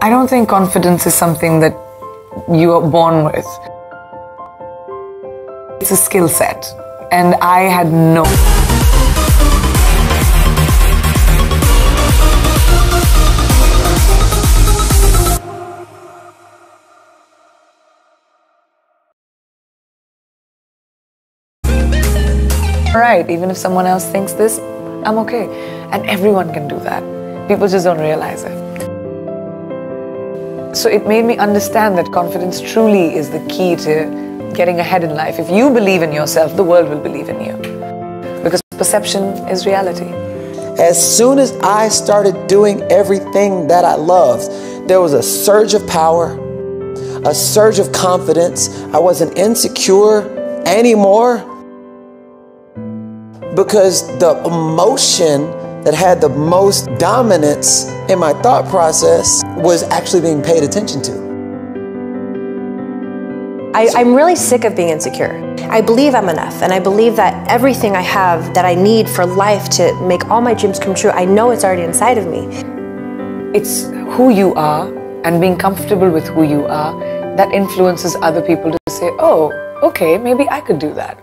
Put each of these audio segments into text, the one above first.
I don't think confidence is something that you are born with. It's a skill set, and I had no. Right, even if someone else thinks this, I'm okay. And everyone can do that. People just don't realize it. So it made me understand that confidence truly is the key to getting ahead in life. If you believe in yourself, the world will believe in you. Because perception is reality. As soon as I started doing everything that I loved, there was a surge of power, a surge of confidence. I wasn't insecure anymore. Because the emotion that had the most dominance in my thought process was actually being paid attention to. I'm really sick of being insecure. I believe I'm enough, and I believe that everything I have that I need for life to make all my dreams come true, I know it's already inside of me. It's who you are and being comfortable with who you are that influences other people to say, oh, okay, maybe I could do that.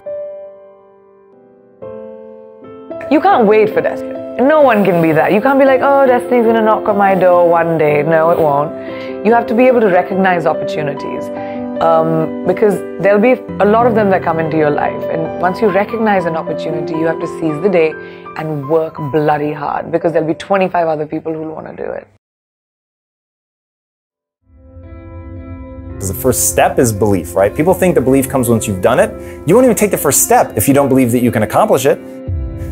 You can't wait for destiny. No one can be that. You can't be like, oh, destiny's going to knock on my door one day. No, it won't. You have to be able to recognize opportunities because there'll be a lot of them that come into your life. And once you recognize an opportunity, you have to seize the day and work bloody hard because there'll be 25 other people who'll want to do it. The first step is belief, right? People think the belief comes once you've done it. You won't even take the first step if you don't believe that you can accomplish it.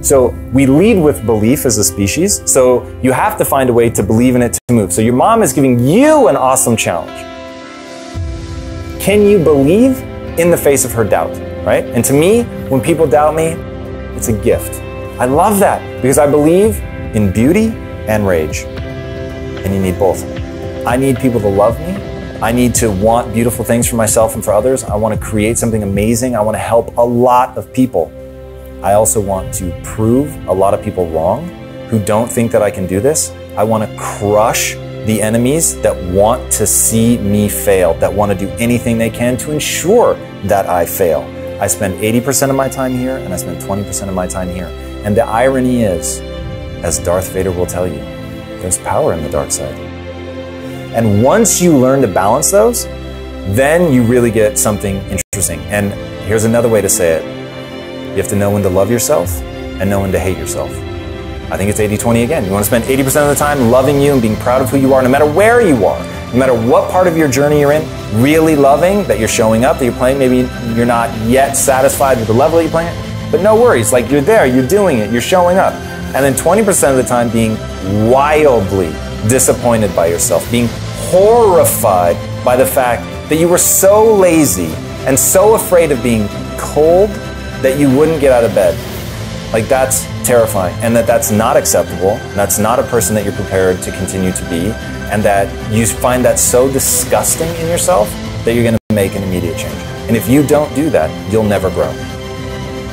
So we lead with belief as a species, so you have to find a way to believe in it to move. So your mom is giving you an awesome challenge. Can you believe in the face of her doubt, right? And to me, when people doubt me, it's a gift. I love that because I believe in beauty and rage, and you need both. I need people to love me. I need to want beautiful things for myself and for others. I want to create something amazing. I want to help a lot of people. I also want to prove a lot of people wrong who don't think that I can do this. I want to crush the enemies that want to see me fail, that want to do anything they can to ensure that I fail. I spend 80% of my time here and I spend 20% of my time here. And the irony is, as Darth Vader will tell you, there's power in the dark side. And once you learn to balance those, then you really get something interesting. And here's another way to say it. You have to know when to love yourself and know when to hate yourself. I think it's 80-20 again. You want to spend 80% of the time loving you and being proud of who you are, no matter where you are, no matter what part of your journey you're in, really loving that you're showing up, that you're playing. Maybe you're not yet satisfied with the level that you're playing at, but no worries. Like you're there, you're doing it, you're showing up. And then 20% of the time being wildly disappointed by yourself, being horrified by the fact that you were so lazy and so afraid of being cold that you wouldn't get out of bed. Like that's terrifying, and that's not acceptable. That's not a person that you're prepared to continue to be, and that you find that so disgusting in yourself that you're gonna make an immediate change. And if you don't do that, you'll never grow.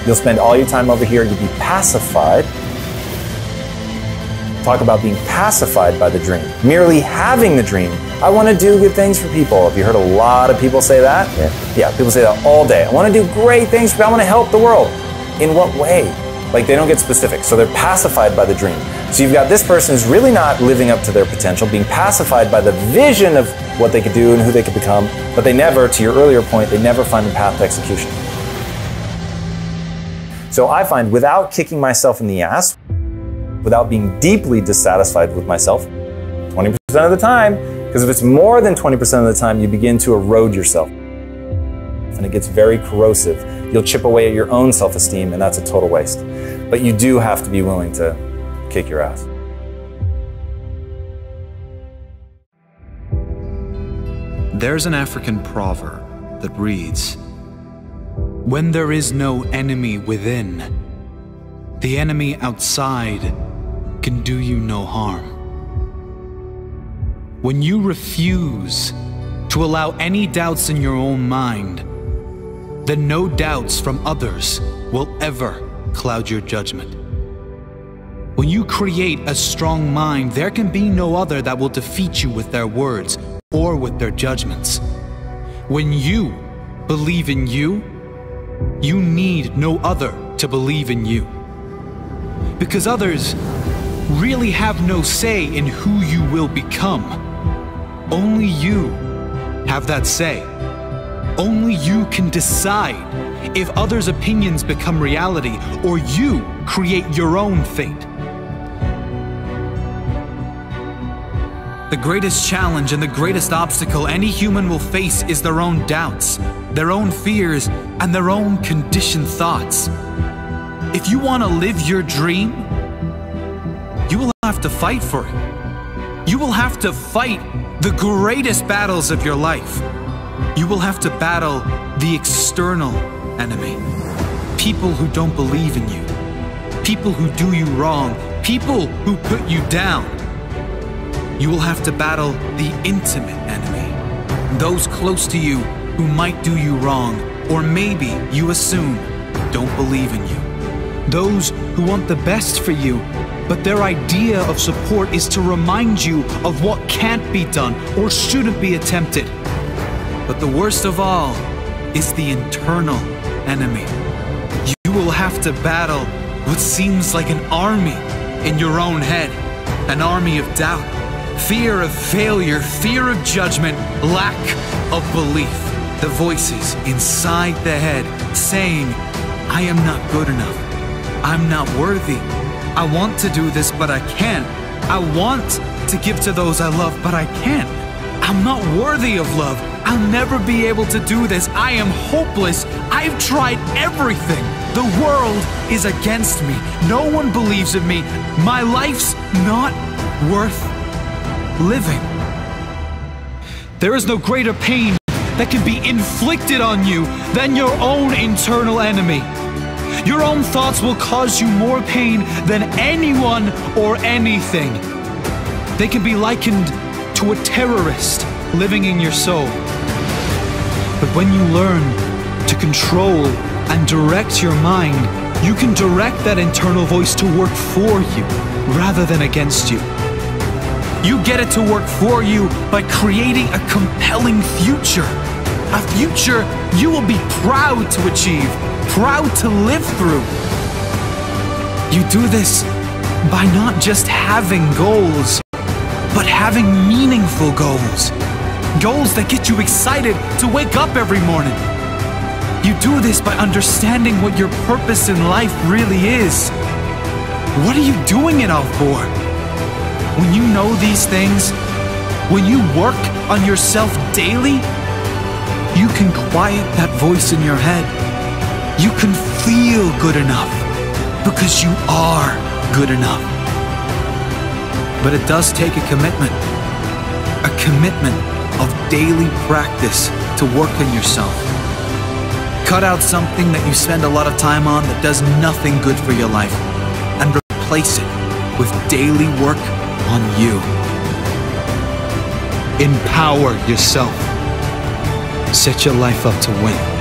You'll spend all your time over here, you'll be pacified. Talk about being pacified by the dream. Merely having the dream. I want to do good things for people. Have you heard a lot of people say that? Yeah, people say that all day. I want to do great things for people. I want to help the world. In what way? Like they don't get specific. So they're pacified by the dream. So you've got this person who's really not living up to their potential, being pacified by the vision of what they could do and who they could become, but they never, to your earlier point, they never find the path to execution. So I find without kicking myself in the ass, without being deeply dissatisfied with myself, 20% of the time, because if it's more than 20% of the time, you begin to erode yourself. And it gets very corrosive. You'll chip away at your own self-esteem, and that's a total waste. But you do have to be willing to kick your ass. There's an African proverb that reads, "When there is no enemy within, the enemy outside can do you no harm." When you refuse to allow any doubts in your own mind, then no doubts from others will ever cloud your judgment. When you create a strong mind, there can be no other that will defeat you with their words or with their judgments. When you believe in you, you need no other to believe in you. Because others really have no say in who you will become. Only you have that say. Only you can decide if others' opinions become reality or you create your own fate. The greatest challenge and the greatest obstacle any human will face is their own doubts, their own fears, and their own conditioned thoughts. If you want to live your dream, you will have to fight for it. You will have to fight the greatest battles of your life. You will have to battle the external enemy. People who don't believe in you. People who do you wrong. People who put you down. You will have to battle the intimate enemy. Those close to you who might do you wrong, or maybe you assume don't believe in you. Those who want the best for you, but their idea of support is to remind you of what can't be done or shouldn't be attempted. But the worst of all is the internal enemy. You will have to battle what seems like an army in your own head, an army of doubt, fear of failure, fear of judgment, lack of belief. The voices inside the head saying, I am not good enough. I'm not worthy. I want to do this, but I can't. I want to give to those I love, but I can't. I'm not worthy of love. I'll never be able to do this. I am hopeless. I've tried everything. The world is against me. No one believes in me. My life's not worth living. There is no greater pain that can be inflicted on you than your own internal enemy. Your own thoughts will cause you more pain than anyone or anything. They can be likened to a terrorist living in your soul. But when you learn to control and direct your mind, you can direct that internal voice to work for you rather than against you. You get it to work for you by creating a compelling future. A future you will be proud to achieve, proud to live through. You do this by not just having goals, but having meaningful goals. Goals that get you excited to wake up every morning. You do this by understanding what your purpose in life really is. What are you doing it all for? When you know these things, when you work on yourself daily, you can quiet that voice in your head. You can feel good enough because you are good enough. But it does take a commitment of daily practice to work on yourself. Cut out something that you spend a lot of time on that does nothing good for your life and replace it with daily work on you. Empower yourself. Set your life up to win.